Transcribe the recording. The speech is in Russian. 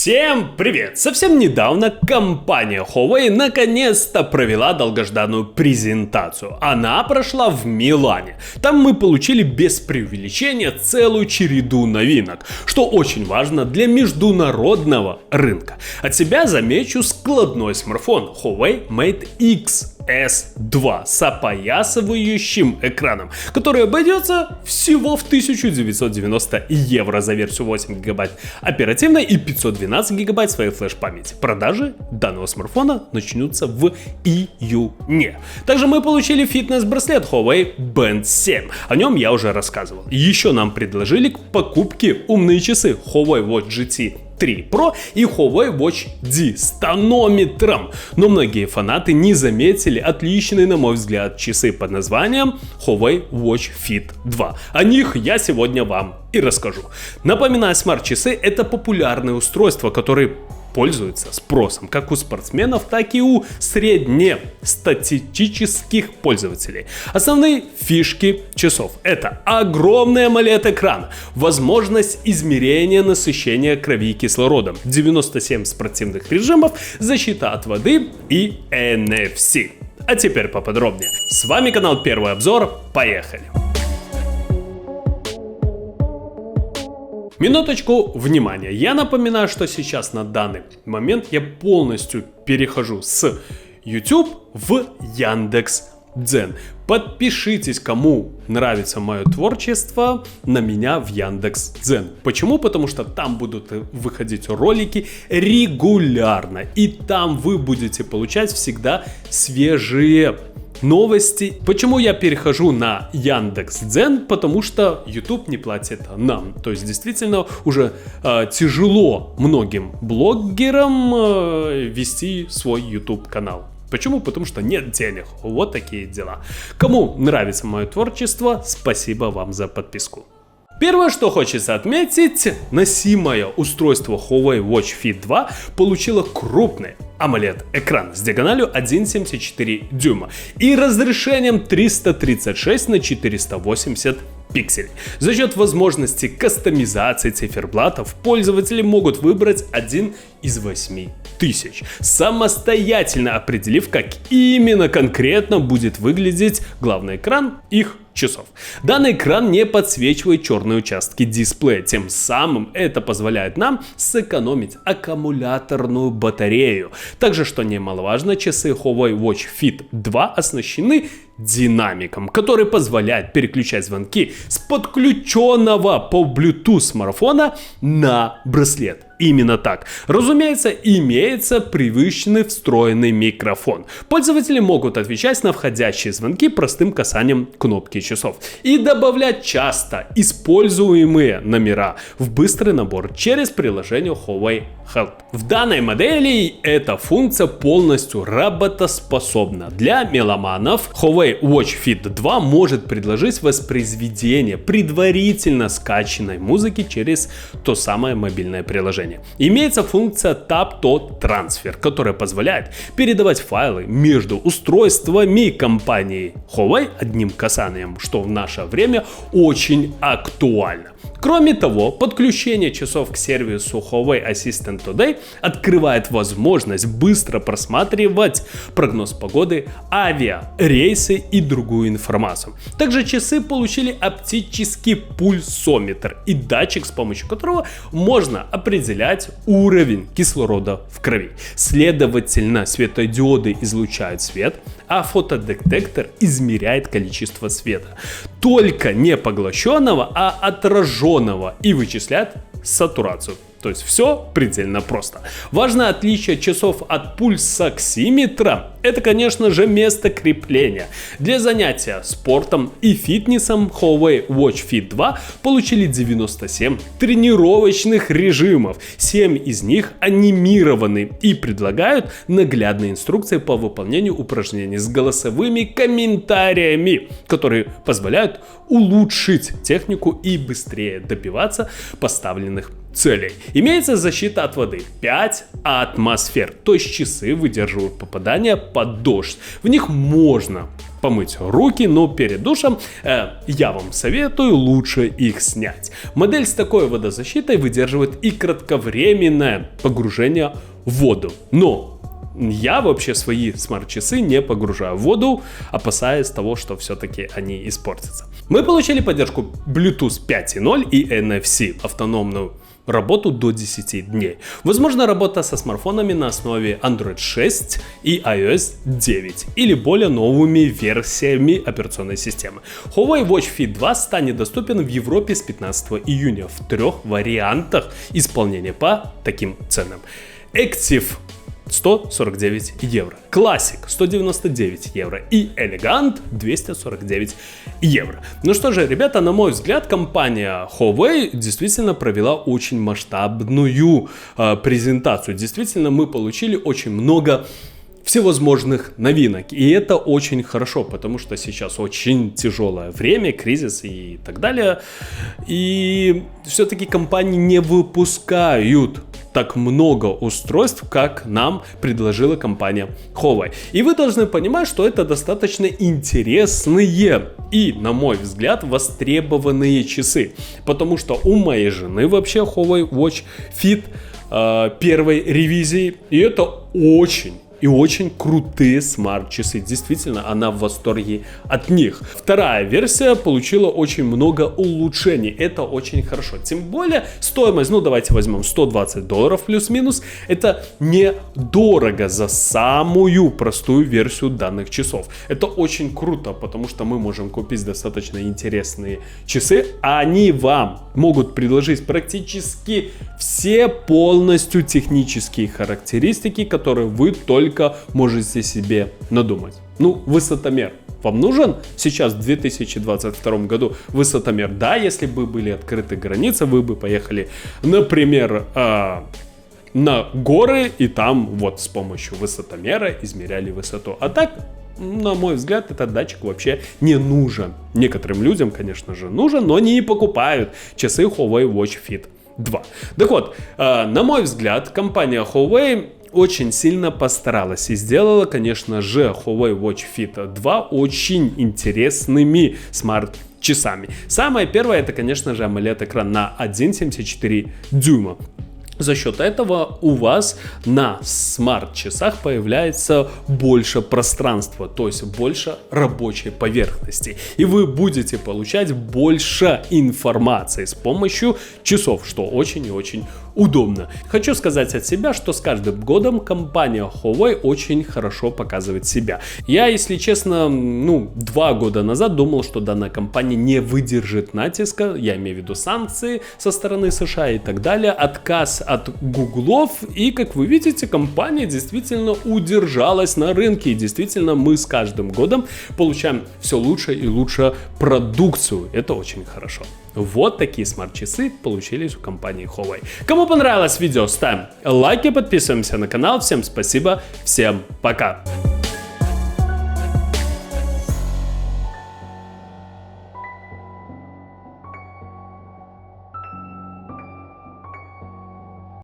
Всем привет! Совсем недавно компания Huawei наконец-то провела долгожданную презентацию. Она прошла в Милане. Там мы получили без преувеличения целую череду новинок, что очень важно для международного рынка. От себя замечу складной смартфон Huawei Mate X S2 с опоясывающим экраном, который обойдется всего в 1990 евро за версию 8 гигабайт оперативной и 512 гигабайт своей флеш-памяти. Продажи данного смартфона начнутся в июне. Также мы получили фитнес-браслет Huawei Band 7. О нем я уже рассказывал. Еще нам предложили к покупке умные часы Huawei Watch GT 3 Pro и Huawei Watch D с тонометром. Но многие фанаты не заметили отличные, на мой взгляд, часы под названием Huawei Watch Fit 2. О них я сегодня вам и расскажу. Напоминаю, смарт-часы — это популярные устройства, которые пользуются спросом как у спортсменов, так и у среднестатистических пользователей. Основные фишки часов — это огромный AMOLED-экран, возможность измерения насыщения крови кислородом, 97 спортивных режимов, защита от воды и NFC. А теперь поподробнее. С вами канал Первый обзор. Поехали! Минуточку внимания. Я напоминаю, что сейчас на данный момент я полностью перехожу с YouTube в Яндекс.Дзен. Подпишитесь, кому нравится мое творчество, на меня в Яндекс.Дзен. Почему? Потому что там будут выходить ролики регулярно. И там вы будете получать всегда свежие новости. Почему я перехожу на Яндекс.Дзен? Потому что YouTube не платит нам. То есть действительно уже тяжело многим блогерам вести свой YouTube канал. Почему? Потому что нет денег. Вот такие дела. Кому нравится мое творчество, спасибо вам за подписку. Первое, что хочется отметить, носимое устройство Huawei Watch Fit 2 получило крупный AMOLED-экран с диагональю 1,74 дюйма и разрешением 336 на 480 пикселей. За счет возможности кастомизации циферблатов пользователи могут выбрать один из 8000, самостоятельно определив, как именно конкретно будет выглядеть главный экран их часов. Данный экран не подсвечивает черные участки дисплея, тем самым это позволяет нам сэкономить аккумуляторную батарею. Также, что немаловажно, часы Huawei Watch Fit 2 оснащены динамиком, который позволяет переключать звонки с подключенного по Bluetooth смартфона на браслет. Именно так. Разумеется, имеется привычный встроенный микрофон. Пользователи могут отвечать на входящие звонки простым касанием кнопки часов и добавлять часто используемые номера в быстрый набор через приложение Huawei Help. В данной модели эта функция полностью работоспособна. Для меломанов Huawei Watch Fit 2 может предложить воспроизведение предварительно скачанной музыки через то самое мобильное приложение. Имеется функция Tap to Transfer, которая позволяет передавать файлы между устройствами компании Huawei одним касанием, что в наше время очень актуально. Кроме того, подключение часов к сервису Huawei Assistant Today открывает возможность быстро просматривать прогноз погоды, авиарейсы и другую информацию. Также часы получили оптический пульсометр и датчик, с помощью которого можно определять уровень кислорода в крови. Следовательно, светодиоды излучают свет, а фотодетектор измеряет количество света. Только не поглощенного, а отраженного, и вычисляет сатурацию. То есть все предельно просто. Важное отличие часов от пульсоксиметра — это, конечно же, место крепления. Для занятия спортом и фитнесом Huawei Watch Fit 2 получили 97 тренировочных режимов. 7 из них анимированы и предлагают наглядные инструкции по выполнению упражнений с голосовыми комментариями, которые позволяют улучшить технику и быстрее добиваться поставленных целей. Имеется защита от воды 5 атмосфер, то есть часы выдерживают попадание под дождь. В них можно помыть руки, но перед душем я вам советую лучше их снять. Модель с такой водозащитой выдерживает и кратковременное погружение в воду. Но я вообще свои смарт-часы не погружаю в воду, опасаясь того, что все-таки они испортятся. Мы получили поддержку Bluetooth 5.0 и NFC, автономную работу до 10 дней. Возможно, работа со смартфонами на основе Android 6 и iOS 9 или более новыми версиями операционной системы. Huawei Watch Fit 2 станет доступен в Европе с 15 июня в 3 вариантах исполнения по таким ценам. Active 149 евро, Classic 199 евро и Elegant 249 евро. Ну что же, ребята, на мой взгляд, компания Huawei действительно провела очень масштабную презентацию. Действительно, мы получили очень много всевозможных новинок. И это очень хорошо, потому что сейчас очень тяжелое время, кризис и так далее. И все-таки компании не выпускают так много устройств, как нам предложила компания Huawei. И вы должны понимать, что это достаточно интересные и, на мой взгляд, востребованные часы. Потому что у моей жены вообще Huawei Watch Fit первой ревизии. И это очень крутые смарт-часы. Действительно, она в восторге от них. Вторая версия получила очень много улучшений. Это очень хорошо. Тем более, стоимость, ну давайте возьмем $120 плюс-минус. Это недорого за самую простую версию данных часов. Это очень круто, потому что мы можем купить достаточно интересные часы. А они вам могут предложить практически все полностью технические характеристики, которые вы только можете себе надумать. Ну, высотомер вам нужен сейчас в 2022 году? Высотомер, да, если бы были открыты границы, вы бы поехали, например, на горы и там вот с помощью высотомера измеряли высоту. А так, на мой взгляд, этот датчик вообще не нужен. Некоторым людям, конечно же, нужен, но они не покупают часы Huawei Watch Fit 2. Так вот, на мой взгляд, компания Huawei очень сильно постаралась и сделала, конечно же, Huawei Watch Fit 2 очень интересными смарт-часами. Самое первое, это, конечно же, AMOLED-экран на 1,74 дюйма. За счет этого у вас на смарт-часах появляется больше пространства, то есть больше рабочей поверхности. И вы будете получать больше информации с помощью часов, что очень и очень удобно. Хочу сказать от себя, что с каждым годом компания Huawei очень хорошо показывает себя. Я, если честно, 2 года назад думал, что данная компания не выдержит натиска, я имею в виду санкции со стороны США и так далее, отказ от гуглов, и, как вы видите, компания действительно удержалась на рынке, и действительно мы с каждым годом получаем все лучше и лучше продукцию. Это очень хорошо. Вот такие смарт-часы получились у компании Huawei. Кому понравилось видео, ставим лайки, подписываемся на канал. Всем спасибо, всем пока!